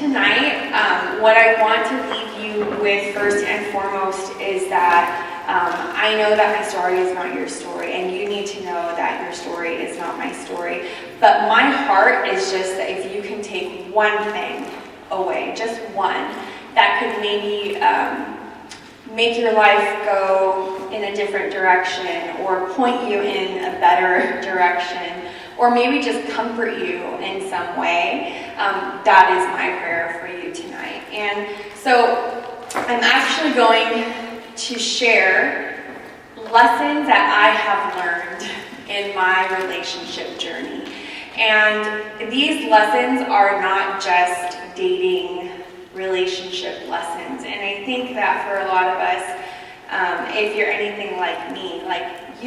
tonight, what I want to leave you with first and foremost is that I know that my story is not your story, and you need to know that your story is not my story. But my heart is just that if you can take one thing away, just one, that could maybe make your life go in a different direction, or point you in a better direction, or maybe just comfort you in some way, that is my prayer for you tonight. And so I'm actually going to share lessons that I have learned in my relationship journey. And these lessons are not just dating relationship lessons. And I think that for a lot of us, if you're anything like me, if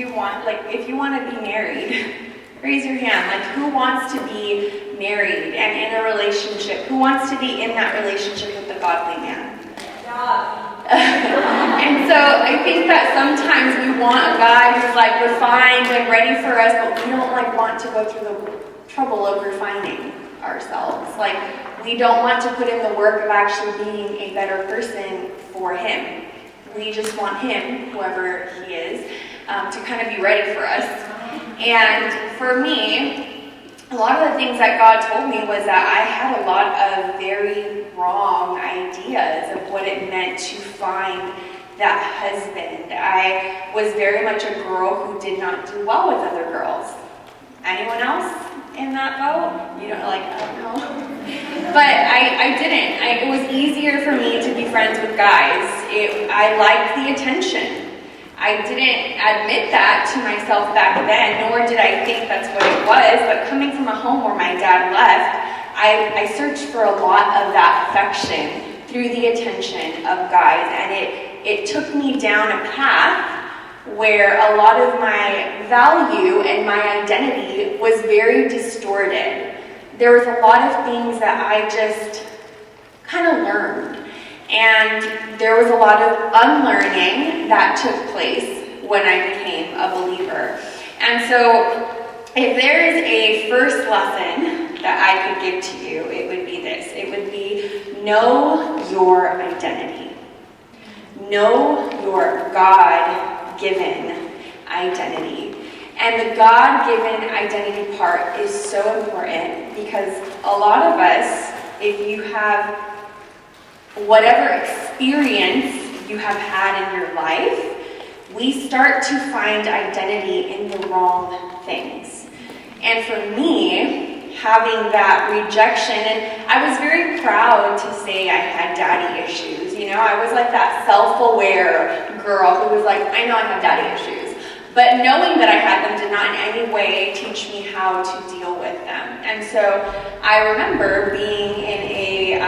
you want to be married, raise your hand. Like, who wants to be married and in a relationship? Who wants to be in that relationship with the godly man? And so I think that sometimes we want a guy who's like refined and ready for us, but we don't want to go through the trouble of refining ourselves. We don't want to put in the work of actually being a better person for him. We just want him, whoever he is, to kind of be ready for us. And for me, a lot of the things that God told me was that I had a lot of very wrong ideas of what it meant to find that husband. I was very much a girl who did not do well with other girls. Anyone else in that boat? You don't I don't know. But I didn't. It was easier for me to be friends with guys. I liked the attention. I didn't admit that to myself back then, nor did I think that's what it was, but coming from a home where my dad left, I searched for a lot of that affection through the attention of guys, and it took me down a path where a lot of my value and my identity was very distorted. There was a lot of things that I just kind of learned. And there was a lot of unlearning that took place when I became a believer. And so if there is a first lesson that I could give to you, it would be this. It would be, know your identity. Know your God-given identity. And the God-given identity part is so important because a lot of us, if you have whatever experience you have had in your life, we start to find identity in the wrong things. And for me, having that rejection, and I was very proud to say I had daddy issues. I was like that self-aware girl who was like, I know I have daddy issues. But knowing that I had them did not in any way teach me how to deal with them. And so I remember being in a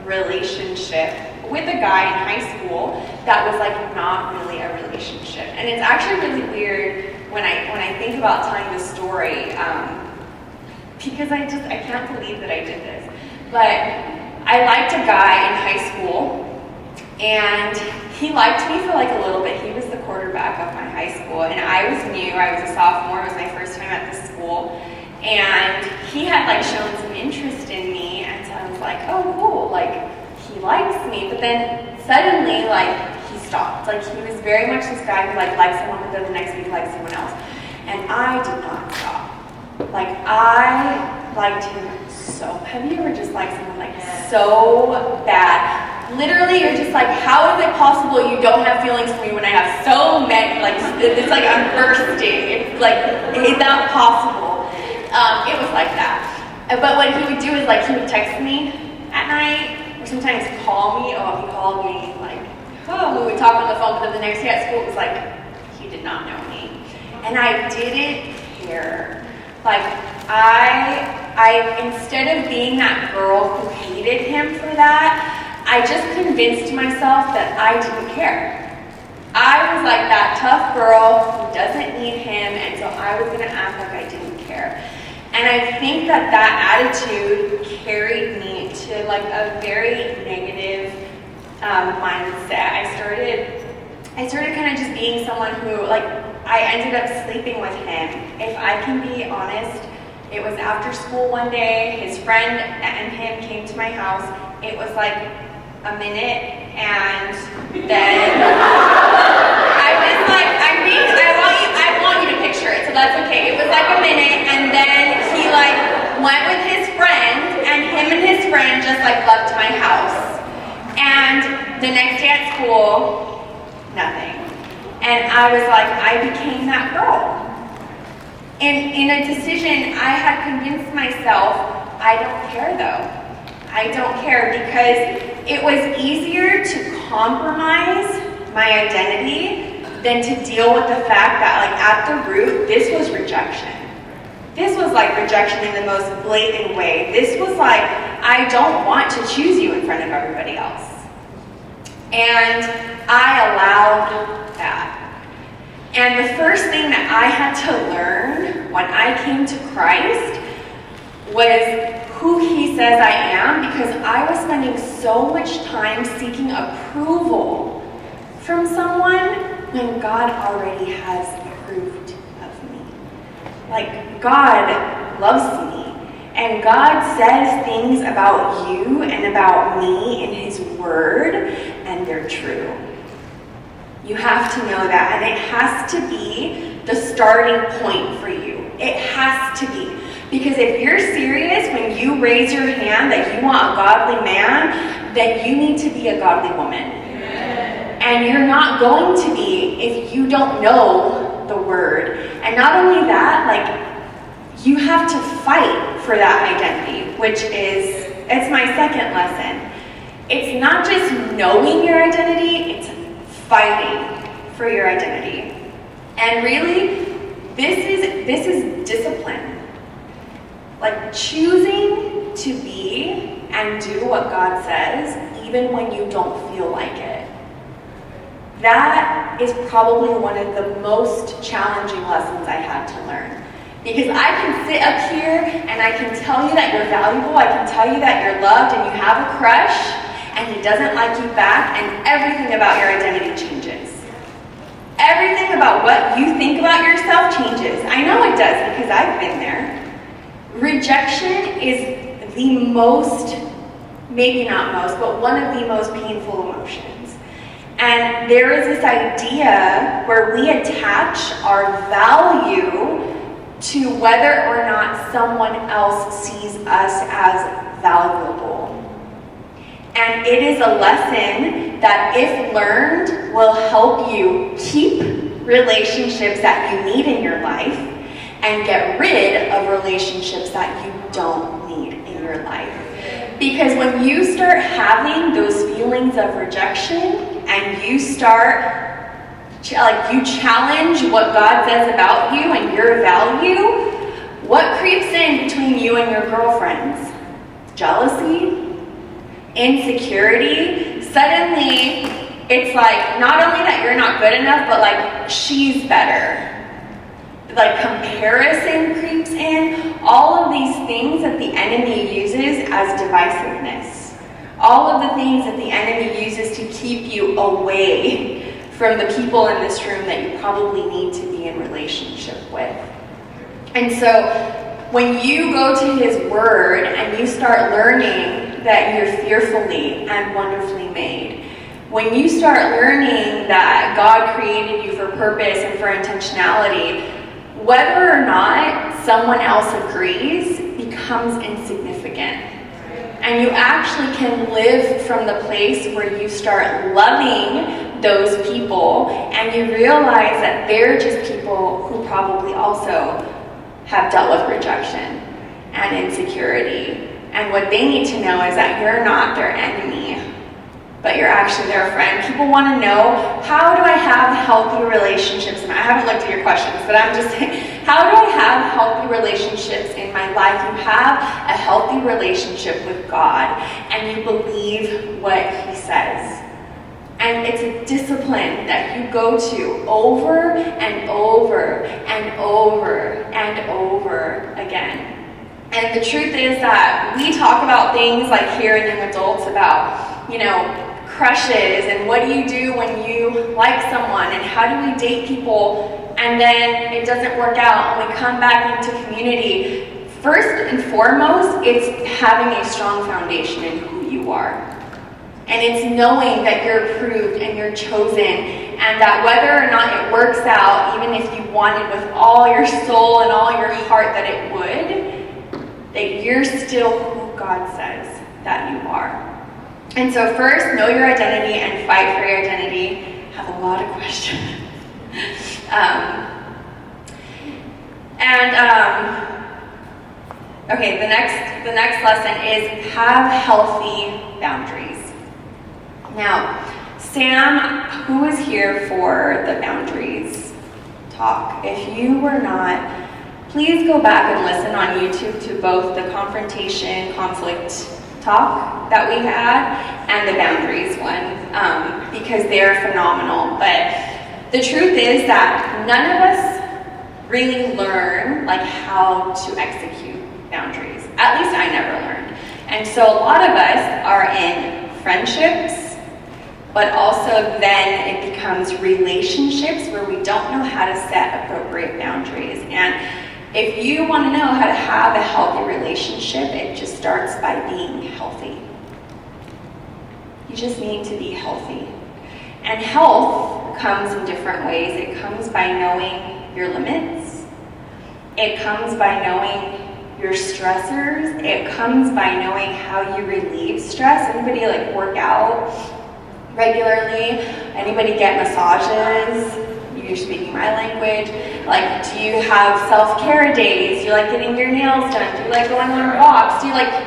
relationship with a guy in high school that was not really a relationship. And it's actually really weird when I think about telling this story, because I can't believe that I did this. But I liked a guy in high school, and he liked me for a little bit. He was the quarterback of my high school, and I was new. I was a sophomore. It was my first time at the school, and he had shown some interest in me, and so I was like, oh, cool, he likes me. But then suddenly, he stopped. He was very much this guy who liked someone, but then the next week liked someone else. And I did not stop. I liked him so. Have you ever just liked someone so bad? Literally, you're just how is it possible you don't have feelings for me when I have so many? It's I'm bursting. Is that possible? It was like that. But what he would do is he would text me at night, or sometimes call me. Oh, he called me we would talk on the phone, but then the next day at school it was he did not know me. And I didn't care. I instead of being that girl who hated him for that, I just convinced myself that I didn't care. I was that tough girl who doesn't need him, and so I was going to act like I didn't care. And I think that attitude carried me to a very negative mindset. I started kind of just being someone who I ended up sleeping with him. If I can be honest, It was after school one day. His friend and him came to my house. It was like a minute, and then I was like, I want you to picture it, so that's okay. It was like a minute, and then he like went with his friend, and him and his friend just like left my house. And the next day at school, nothing. And I was like, I became that girl. And in a decision, I had convinced myself, I don't care though. I don't care, because it was easier to compromise my identity than to deal with the fact that, like, at the root, this was rejection. This was like rejection in the most blatant way. This was like, I don't want to choose you in front of everybody else. And I allowed that. And the first thing that I had to learn when I came to Christ was who He says I am, because I was spending so much time seeking approval from someone when God already has approved of me. Like, God loves me, and God says things about you and about me in His Word, and they're true. You have to know that, and it has to be the starting point for you. It has to be. Because if you're serious when you raise your hand that you want a godly man, then you need to be a godly woman. Amen. And you're not going to be if you don't know the Word. And not only that, like, you have to fight for that identity, which is, it's my second lesson. It's not just knowing your identity, it's fighting for your identity. And really, this is discipline. Like, choosing to be and do what God says, even when you don't feel like it. That is probably one of the most challenging lessons I had to learn. Because I can sit up here and I can tell you that you're valuable, I can tell you that you're loved and you have a crush, and he doesn't like you back, and everything about your identity changes. Everything about what you think about yourself changes. I know it does, because I've been there. Rejection is the most, maybe not most, but one of the most painful emotions. And there is this idea where we attach our value to whether or not someone else sees us as valuable. And it is a lesson that, if learned, will help you keep relationships that you need in your life and get rid of relationships that you don't need in your life. Because when you start having those feelings of rejection and you start, you challenge what God says about you and your value, what creeps in between you and your girlfriends? Jealousy? Insecurity? Suddenly, it's like, not only that you're not good enough, but like, she's better. Like, comparison creeps in. All of these things that the enemy uses as divisiveness. All of the things that the enemy uses to keep you away from the people in this room that you probably need to be in relationship with. And so, when you go to His Word and you start learning that you're fearfully and wonderfully made, when you start learning that God created you for purpose and for intentionality, whether or not someone else agrees becomes insignificant. And you actually can live from the place where you start loving those people, and you realize that they're just people who probably also have dealt with rejection and insecurity. And what they need to know is that you're not their enemy, but you're actually their friend. People want to know, how do I have healthy relationships? And I haven't looked at your questions, but I'm just saying, how do I have healthy relationships in my life? You have a healthy relationship with God, and you believe what He says. And it's a discipline that you go to over and over and over and over again. And the truth is that we talk about things like here in Young Adults about, crushes, and what do you do when you like someone, and how do we date people, and then it doesn't work out, and we come back into community first and foremost, it's having a strong foundation in who you are. And it's knowing that you're approved and you're chosen, and that whether or not it works out, even if you wanted with all your soul and all your heart that it would, that you're still who God says that you are. And so first, know your identity and fight for your identity. I have a lot of questions. Okay, the next lesson is have healthy boundaries. Now, Sam, who was here for the boundaries talk? If you were not, please go back and listen on YouTube to both the confrontation, conflict talk that we had and the boundaries one, because they're phenomenal. But the truth is that none of us really learn like how to execute boundaries. At least I never learned. And so a lot of us are in friendships, but also then it becomes relationships where we don't know how to set appropriate boundaries. And if you want to know how to have a healthy relationship, it just starts by being healthy. You just need to be healthy. And health comes in different ways. It comes by knowing your limits. It comes by knowing your stressors. It comes by knowing how you relieve stress. Anybody like work out regularly? Anybody get massages? You're speaking my language. Like, do you have self-care days? Do you like getting your nails done? Do you like going on walks?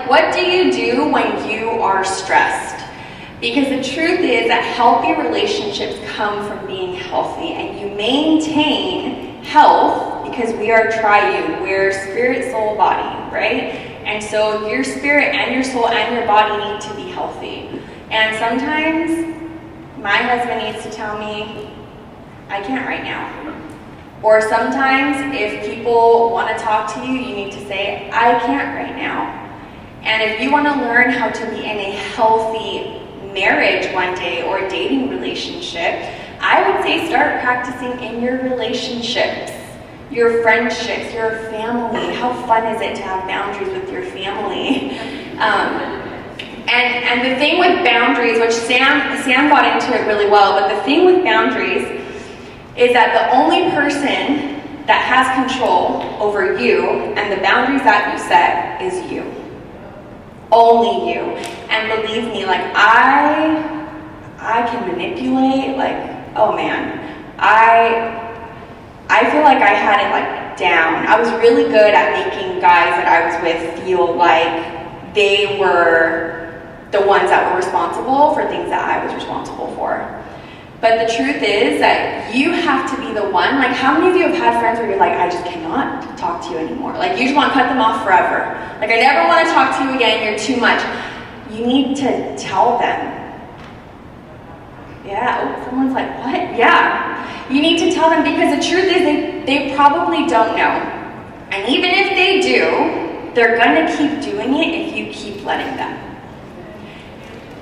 What do you do when you are stressed? Because the truth is that healthy relationships come from being healthy, and you maintain health because we are triune. We're spirit, soul, body, right? And so your spirit and your soul and your body need to be healthy. And sometimes my husband needs to tell me, I can't right now. Or sometimes if people want to talk to you, you need to say, I can't right now. And if you want to learn how to be in a healthy marriage one day or dating relationship, I would say start practicing in your relationships, your friendships, your family. How fun is it to have boundaries with your family? And the thing with boundaries, which Sam got into it really well, but the thing with boundaries is that the only person that has control over you and the boundaries that you set is you. Only you. And believe me, like I can manipulate, like, oh man, I feel like I had it like down. I was really good at making guys that I was with feel like they were the ones that were responsible for things that I was responsible for. But the truth is that you have to be the one. Like, how many of you have had friends where you're like, I just cannot talk to you anymore? Like, you just want to cut them off forever. Like, I never want to talk to you again, you're too much. You need to tell them. Yeah, oh, someone's like, what? Yeah. You need to tell them, because the truth is they probably don't know. And even if they do, they're going to keep doing it if you keep letting them.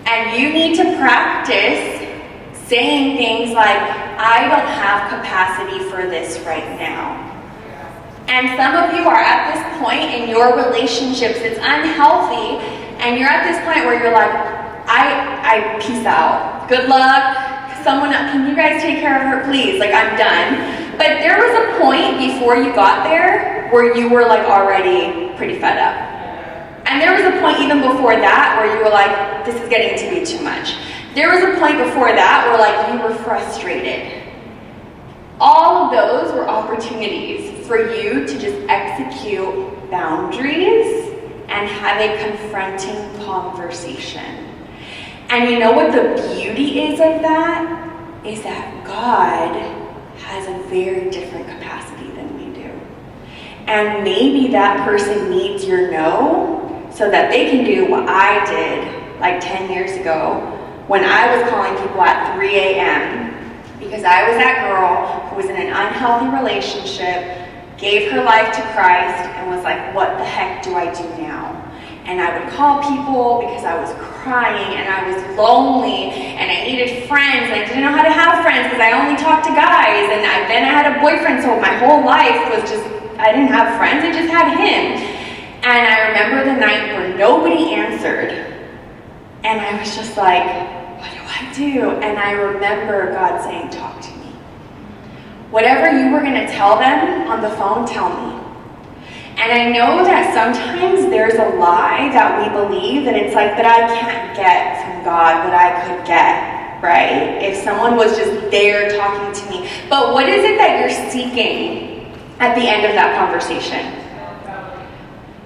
And you need to practice saying things like, I don't have capacity for this right now. And some of you are at this point in your relationships, it's unhealthy, and you're at this point where you're like, I peace out. Good luck. Someone else, can you guys take care of her, please? Like, I'm done. But there was a point before you got there where you were like already pretty fed up. And there was a point even before that where you were like, this is getting to be too much. There was a point before that where like you were frustrated. All of those were opportunities for you to just execute boundaries and have a confronting conversation. And you know what the beauty is of that? Is that God has a very different capacity than we do. And maybe that person needs your no so that they can do what I did like 10 years ago when I was calling people at 3 a.m. because I was that girl who was in an unhealthy relationship, gave her life to Christ, and was like, what the heck do I do now? And I would call people because I was crying and I was lonely and I needed friends and I didn't know how to have friends because I only talked to guys, and then I had a boyfriend, so my whole life was just, I didn't have friends, I just had him. remember the night where nobody answered, and I was just like, what do I do? And I remember God saying, talk to me. Whatever you were going to tell them on the phone, tell me. And I know that sometimes there's a lie that we believe that it's like, that I can't get from God what I could get, right? If someone was just there talking to me. But what is it that you're seeking at the end of that conversation?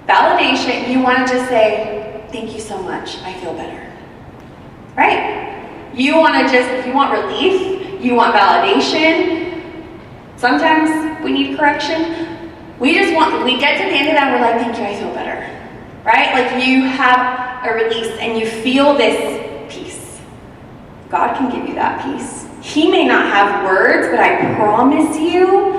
Validation. You want to just say, thank you so much, I feel better. Right? You want to just, if you want relief, you want validation. Sometimes we need correction. We get to the end of that and we're like, thank you, I feel better. Right? Like you have a release and you feel this peace. God can give you that peace. He may not have words, but I promise you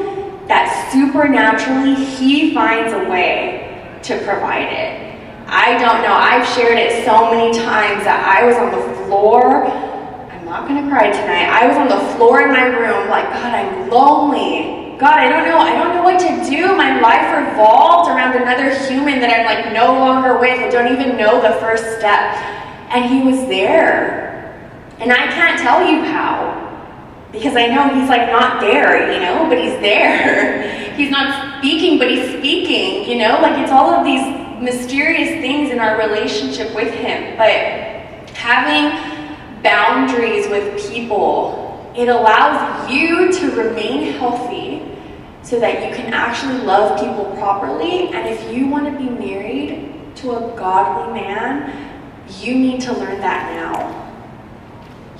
that supernaturally He finds a way to provide it. I don't know. I've shared it so many times that I was on the floor. I'm not going to cry tonight. I was on the floor in my room like, God, I'm lonely. God, I don't know what to do. My life revolved around another human that I'm like no longer with. I don't even know the first step. And He was there. And I can't tell you how. Because I know He's like not there, but He's there. He's not speaking, but He's speaking, like it's all of these mysterious things in our relationship with Him. But having boundaries with people, it allows you to remain healthy so that you can actually love people properly. And if you want to be married to a godly man, you need to learn that now.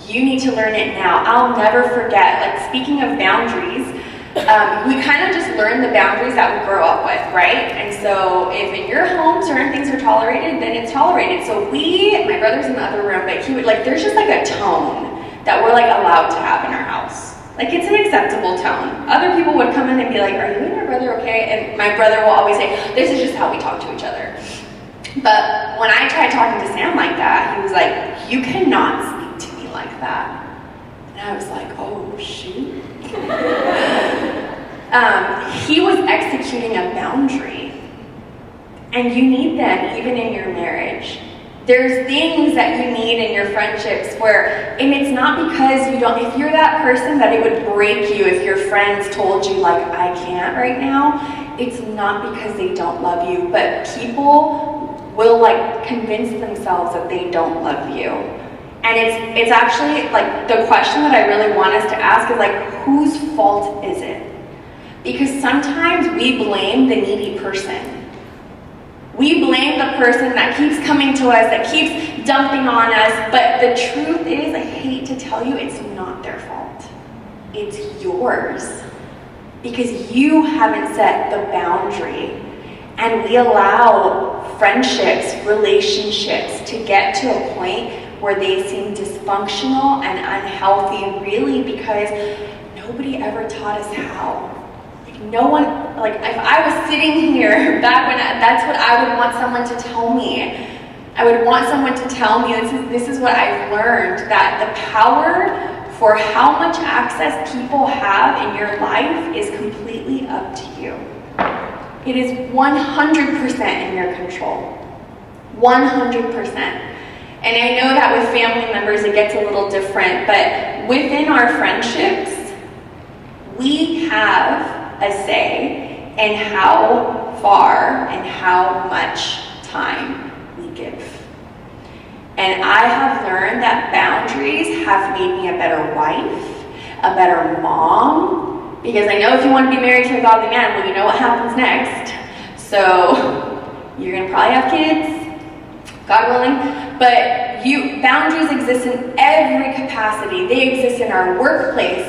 You need to learn it now. I'll never forget, like speaking of boundaries, we kind of just learn the boundaries that we grow up with, right? And so if in your home certain things are tolerated, then it's tolerated. So my brother's in the other room, but he would there's just like a tone that we're like allowed to have in our house. Like it's an acceptable tone. Other people would come in and be like, are you and your brother okay? And my brother will always say, this is just how we talk to each other. But when I tried talking to Sam like that, he was like, you cannot speak to me like that. And I was like, oh shoot. He was executing a boundary. And you need them even in your marriage. There's things that you need in your friendships where, and it's not because if you're that person that it would break you if your friends told you like, I can't right now, it's not because they don't love you, but people will like convince themselves that they don't love you. And it's actually like the question that I really want us to ask is like, whose fault is it? Because sometimes we blame the needy person. We blame the person that keeps coming to us, that keeps dumping on us, but the truth is, I hate to tell you, it's not their fault. It's yours. Because you haven't set the boundary. And we allow friendships, relationships to get to a point where they seem dysfunctional and unhealthy, really because nobody ever taught us how. No one, like if I was sitting here back when that's what I would want someone to tell me. I would want someone to tell me this is what I've learned, that the power for how much access people have in your life is completely up to you. It is 100% in your control. 100%. And I know that with family members it gets a little different, but within our friendships, we have a say in how far and how much time we give. And I have learned that boundaries have made me a better wife, a better mom, because I know if you want to be married to a godly man, well, you know what happens next. So you're going to probably have kids, God willing, but boundaries exist in every capacity. They exist in our workplace,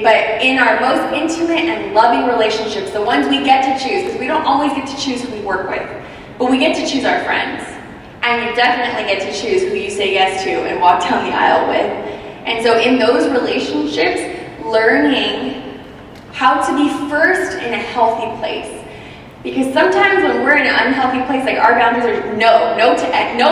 but in our most intimate and loving relationships, the ones we get to choose, because we don't always get to choose who we work with, but we get to choose our friends. And you definitely get to choose who you say yes to and walk down the aisle with. And so in those relationships, learning how to be first in a healthy place. Because sometimes when we're in an unhealthy place, like our boundaries are no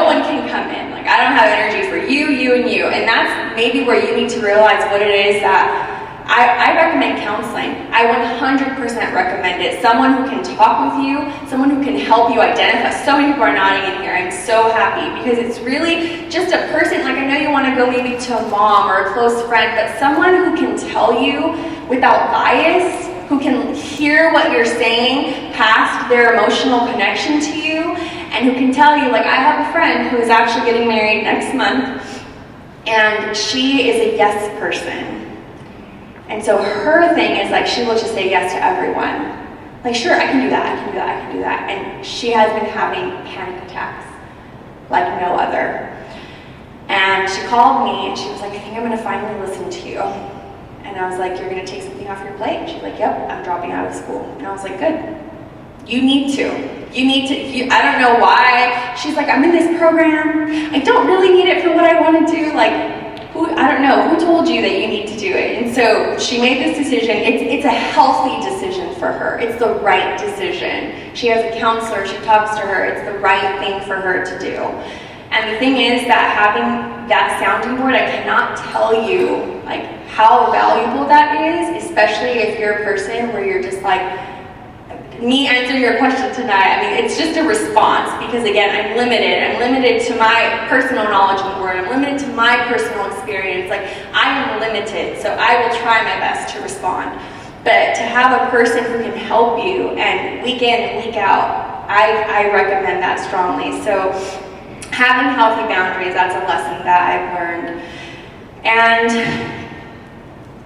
one can come in. Like I don't have energy for you, and you. And that's maybe where you need to realize what it is that I recommend counseling. I 100% recommend it. Someone who can talk with you, someone who can help you identify. So many people are nodding in here. I'm so happy because it's really just a person. Like, I know you want to go maybe to a mom or a close friend, but someone who can tell you without bias, who can hear what you're saying past their emotional connection to you, and who can tell you, like, I have a friend who is actually getting married next month, and she is a yes person. And so her thing is, like, she will just say yes to everyone. Like, sure, I can do that, I can do that, I can do that. And she has been having panic attacks like no other. And she called me and she was like, I think I'm gonna finally listen to you. And I was like, you're gonna take something off your plate? And she's like, yep, I'm dropping out of school. And I was like, good. You need to. I don't know why. She's like, I'm in this program. I don't really need it for what I want to do. Like, I don't know, who told you that you need to do it? And so she made this decision. It's a healthy decision for her. It's the right decision. She has a counselor, she talks to her. It's the right thing for her to do. And the thing is that having that sounding board, I cannot tell you like how valuable that is, especially if you're a person where you're just like, me answering your question tonight, I mean, it's just a response because, again, I'm limited to my personal knowledge of the word. I'm limited to my personal experience. Like, I am limited, so I will try my best to respond. But to have a person who can help you, and week in and week out, I recommend that strongly. So having healthy boundaries, that's a lesson that I've learned. And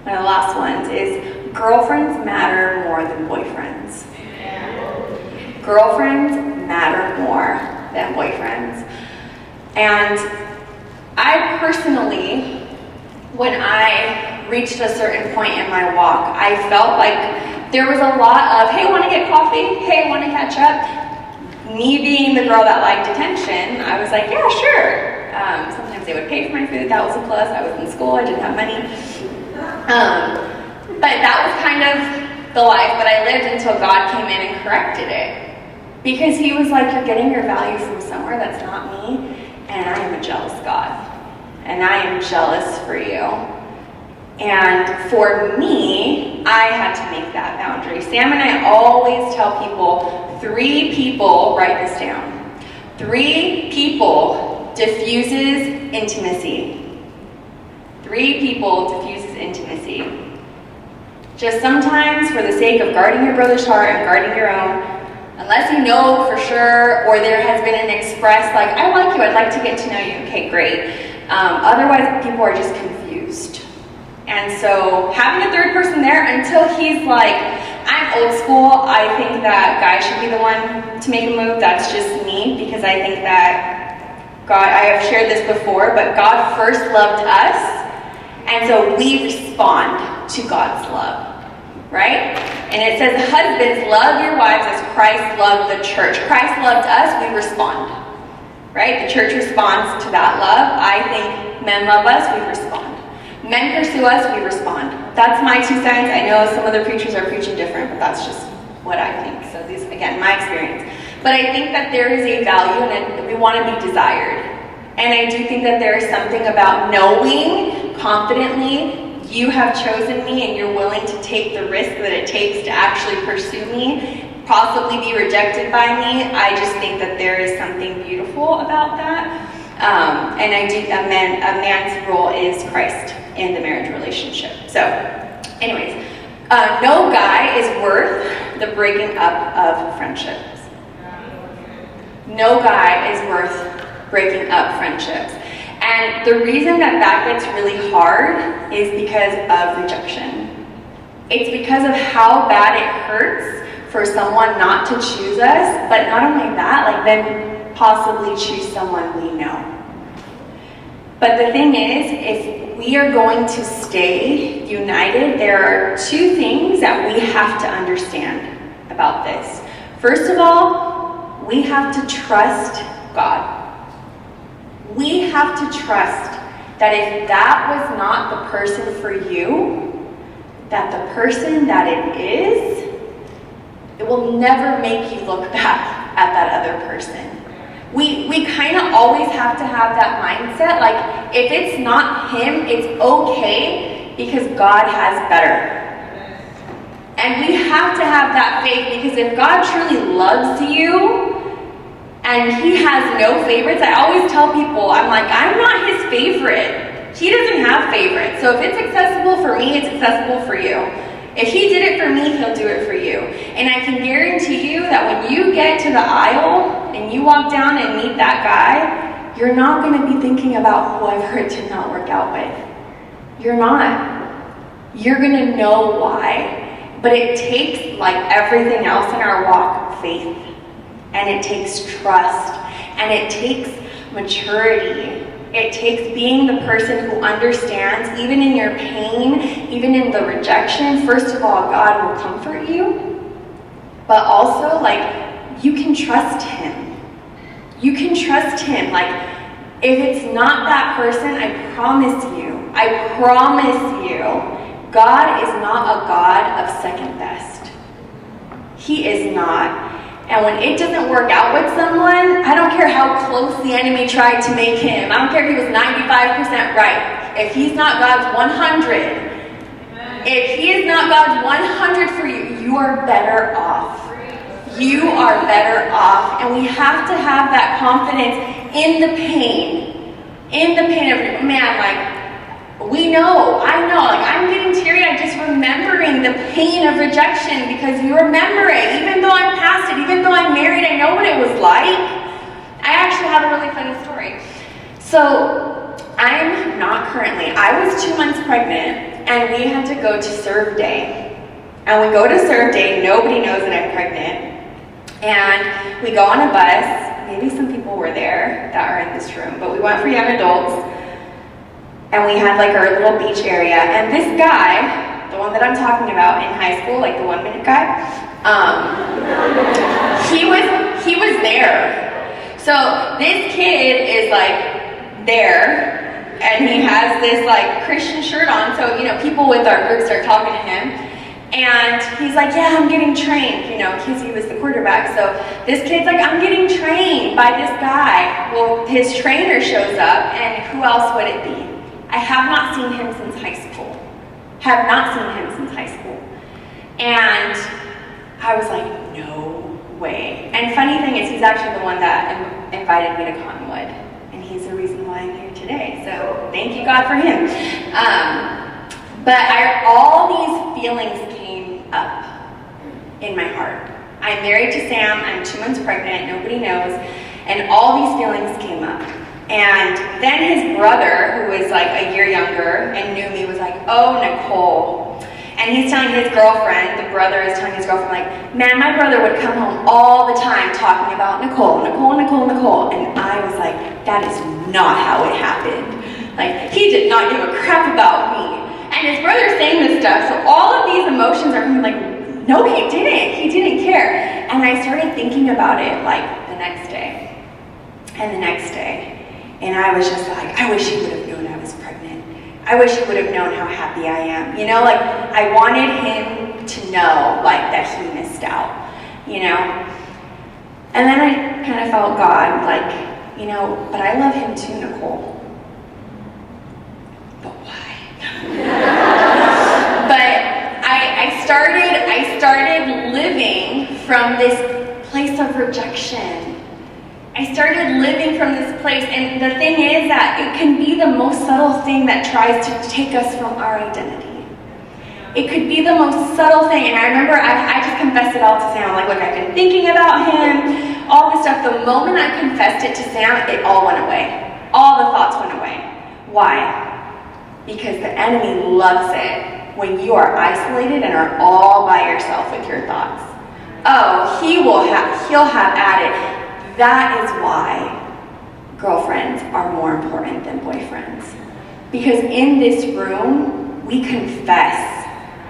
one of the last ones is girlfriends matter more than boyfriends. Girlfriends matter more than boyfriends. And I personally, when I reached a certain point in my walk, I felt like there was a lot of, hey, want to get coffee? Hey, want to catch up? Me being the girl that liked attention, I was like, yeah, sure. Sometimes they would pay for my food. That was a plus. I was in school. I didn't have money. But that was kind of the life that I lived until God came in and corrected it. Because he was like, you're getting your value from somewhere that's not me, and I am a jealous God. And I am jealous for you. And for me, I had to make that boundary. Sam and I always tell people, 3 people, write this down. 3 people diffuses intimacy. 3 people diffuses intimacy. Just sometimes, for the sake of guarding your brother's heart and guarding your own, unless you know for sure, or there has been an express, like, I like you, I'd like to get to know you, okay, great. Otherwise, people are just confused. And so, having a 3rd person there until he's like, I'm old school, I think that guys should be the one to make a move. That's just me, because I think that God, I have shared this before, but God first loved us, and so we respond to God's love. Right? And it says, husbands, love your wives as Christ loved the church. Christ loved us, we respond. Right? The church responds to that love. I think men love us, we respond. Men pursue us, we respond. That's my 2 cents. I know some other preachers are preaching different, but that's just what I think. So these, again, my experience. But I think that there is a value and we want to be desired. And I do think that there is something about knowing confidently you have chosen me and you're willing to take the risk that it takes to actually pursue me, possibly be rejected by me. I just think that there is something beautiful about that. And I do, a man's role is Christ in the marriage relationship. So, anyways, no guy is worth the breaking up of friendships. No guy is worth breaking up friendships. And the reason that gets really hard is because of rejection. It's because of how bad it hurts for someone not to choose us, but not only that, like then possibly choose someone we know. But the thing is, if we are going to stay united, there are 2 things that we have to understand about this. First of all, we have to trust God. We have to trust that if that was not the person for you, that the person that it is, it will never make you look back at that other person. We kind of always have to have that mindset, like if it's not him, it's okay because God has better. And we have to have that faith, because if God truly loves you and he has no favorites, I always tell people, I'm like, I'm not his favorite. He doesn't have favorites. So if it's accessible for me, it's accessible for you. If he did it for me, he'll do it for you. And I can guarantee you that when you get to the aisle and you walk down and meet that guy, you're not going to be thinking about whoever it did not work out with. You're not. You're going to know why. But it takes, like everything else in our walk, faith. And it takes trust. And it takes maturity. It takes being the person who understands, even in your pain, even in the rejection, first of all, God will comfort you. But also, like, you can trust him. You can trust him. Like, if it's not that person, I promise you, God is not a God of second best. He is not. And when it doesn't work out with someone, I don't care how close the enemy tried to make him. I don't care if he was 95% right. If he's not God's 100, if he is not God's 100 for you, you are better off. You are better off. And we have to have that confidence in the pain. In the pain of, man, like, I know, like, I'm getting teary-eyed just remembering the pain of rejection, because you remember it, even though I'm past it, even though I'm married, I know what it was like. I actually have a really funny story. So, I'm not currently, I was 2 months pregnant, and we had to go to Serve Day. And we go to Serve Day, nobody knows that I'm pregnant, and we go on a bus. Maybe some people were there that are in this room, but we went for young adults. And we had like our little beach area, and this guy, the one that I'm talking about in high school, like the 1 minute guy, he was there. So this kid is like there, and he has this like Christian shirt on, so people with our group start talking to him, and he's like, yeah, I'm getting trained, because he was the quarterback. So this kid's like, I'm getting trained by this guy. Well, his trainer shows up, and who else would it be? I have not seen him since high school. And I was like, no way. And funny thing is, he's actually the one that invited me to Cottonwood. And he's the reason why I'm here today. So thank you, God, for him. But all these feelings came up in my heart. I'm married to Sam. I'm 2 months pregnant. Nobody knows. And all these feelings came up. And then his brother, who was like a year younger and knew me, was like, oh, Nicholle. And he's telling his girlfriend, the brother is telling his girlfriend, like, man, my brother would come home all the time talking about Nicholle. And I was like, that is not how it happened. Like, he did not give a crap about me. And his brother's saying this stuff, so all of these emotions are like, no, he didn't care. And I started thinking about it like the next day and the next day. And I was just like, I wish he would have known I was pregnant. I wish he would have known how happy I am. Like, I wanted him to know, like, that he missed out, And then I kind of felt God, like, but I love him too, Nicholle. But why? But I started living from this place of rejection. I started living from this place, and the thing is that it can be the most subtle thing that tries to take us from our identity. It could be the most subtle thing, and I remember I just confessed it all to Sam. Like, look, I've been thinking about him, all this stuff. The moment I confessed it to Sam, it all went away. All the thoughts went away. Why? Because the enemy loves it when you are isolated and are all by yourself with your thoughts. Oh, he'll have at it. That is why girlfriends are more important than boyfriends. Because in this room, we confess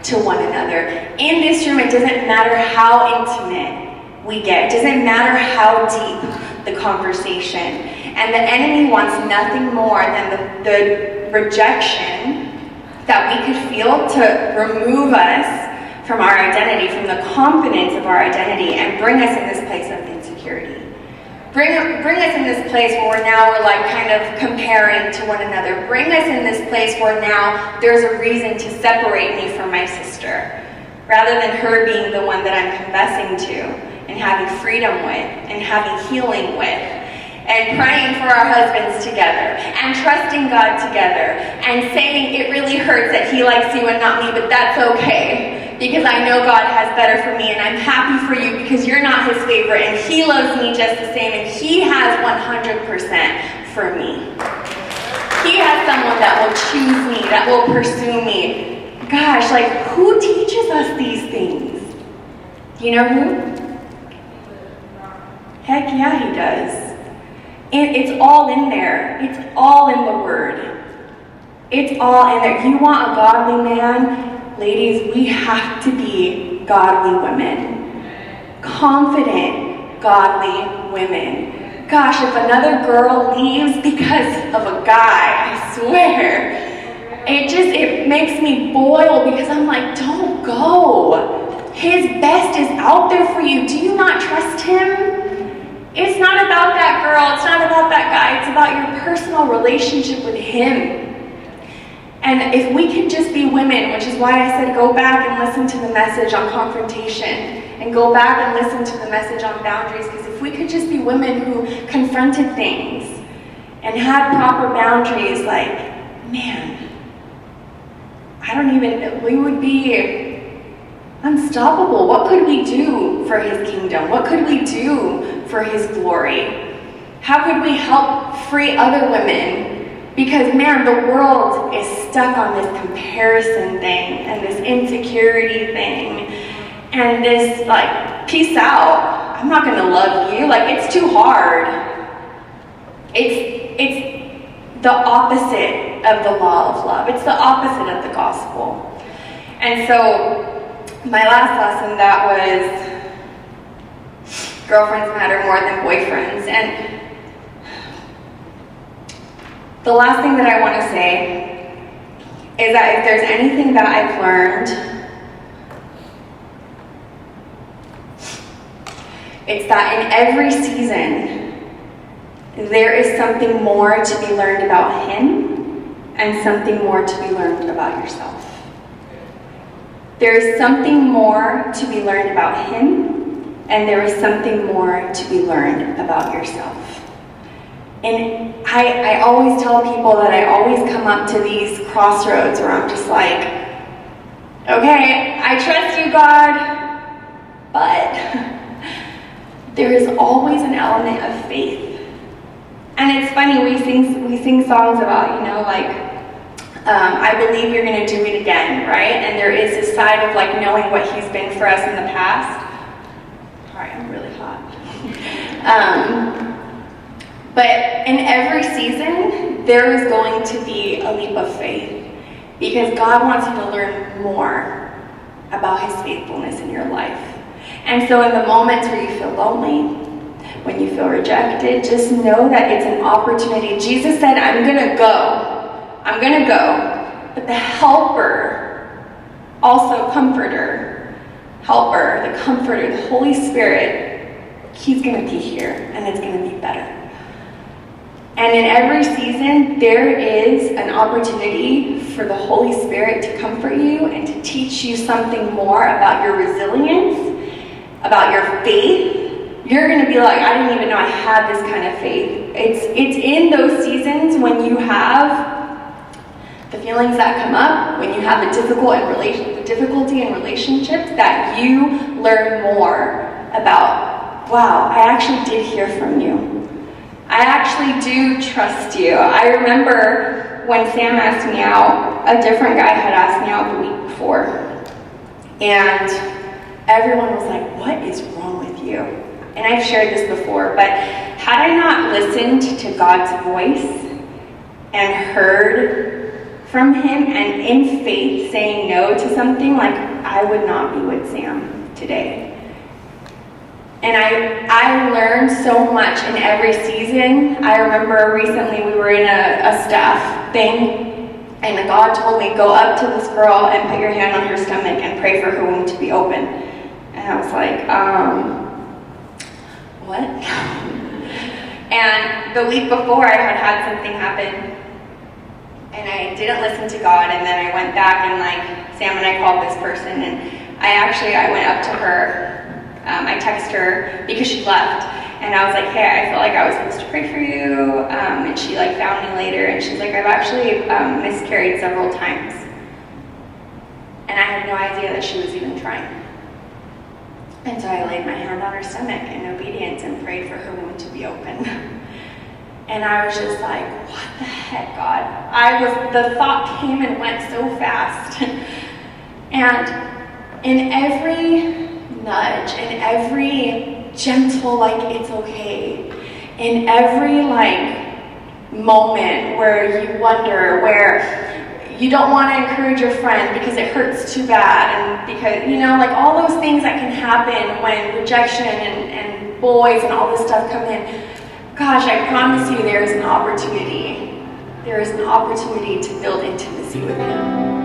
to one another. In this room, it doesn't matter how intimate we get. It doesn't matter how deep the conversation. And the enemy wants nothing more than the rejection that we could feel to remove us from our identity, from the confidence of our identity, and bring us in this place of insecurity. Bring us in this place where we're like kind of comparing to one another. Bring us in this place where now there's a reason to separate me from my sister, rather than her being the one that I'm confessing to and having freedom with and having healing with and praying for our husbands together and trusting God together and saying it really hurts that he likes you and not me, but that's okay. Because I know God has better for me, and I'm happy for you because you're not his favorite, and he loves me just the same, and he has 100% for me. He has someone that will choose me, that will pursue me. Gosh, like, who teaches us these things? You know who? Heck yeah, he does. And it's all in there. It's all in the Word. It's all in there. You want a godly man? Ladies, we have to be godly women. Confident, godly women. Gosh, if another girl leaves because of a guy, I swear, it makes me boil because I'm like, don't go. His best is out there for you. Do you not trust him? It's not about that girl. It's not about that guy. It's about your personal relationship with him. And if we could just be women, which is why I said go back and listen to the message on confrontation, and go back and listen to the message on boundaries, because if we could just be women who confronted things and had proper boundaries, like, man, we would be unstoppable. What could we do for his kingdom? What could we do for his glory? How could we help free other women? Because, man, the world is stuck on this comparison thing and this insecurity thing and this, like, peace out. I'm not going to love you. Like, it's too hard. It's the opposite of the law of love. It's the opposite of the gospel. And so, my last lesson, that was girlfriends matter more than boyfriends. And the last thing that I want to say is that if there's anything that I've learned, it's that in every season, there is something more to be learned about him and something more to be learned about yourself. There is something more to be learned about him, and there is something more to be learned about yourself. And I always tell people that I always come up to these crossroads where I'm just like, okay, I trust you, God, but there is always an element of faith. And it's funny, we sing songs about, I believe you're going to do it again, right? And there is this side of like knowing what he's been for us in the past. All right, I'm really hot. But in every season, there is going to be a leap of faith, because God wants you to learn more about his faithfulness in your life. And so in the moments where you feel lonely, when you feel rejected, just know that it's an opportunity. Jesus said, I'm going to go, but the helper, also comforter, the comforter, the Holy Spirit, he's going to be here, and it's going to be better. And in every season, there is an opportunity for the Holy Spirit to comfort you and to teach you something more about your resilience, about your faith. You're going to be like, I didn't even know I had this kind of faith. It's in those seasons when you have the feelings that come up, when you have the difficulty in relationships, that you learn more about, wow, I actually did hear from you. I actually do trust you. I remember when Sam asked me out, a different guy had asked me out the week before. And everyone was like, what is wrong with you? And I've shared this before, but had I not listened to God's voice and heard from him and in faith saying no to something, like, I would not be with Sam today. And I learned so much in every season. I remember recently we were in a staff thing, and God told me, go up to this girl and put your hand on her stomach and pray for her womb to be open. And I was like, what? And the week before, I had something happen, and I didn't listen to God, and then I went back, and like, Sam and I called this person, and I went up to her, I texted her because she left, and I was like, hey, I felt like I was supposed to pray for you, and she like found me later, and she's like, I've actually miscarried several times. And I had no idea that she was even trying. And so I laid my hand on her stomach in obedience and prayed for her womb to be open. And I was just like, what the heck, God? The thought came and went so fast. And in every nudge, in every gentle, like, it's okay, in every, like, moment where you wonder, where you don't want to encourage your friend because it hurts too bad, and because, you know, like all those things that can happen when rejection and boys and all this stuff come in. Gosh, I promise you there is an opportunity. There is an opportunity to build intimacy with Him.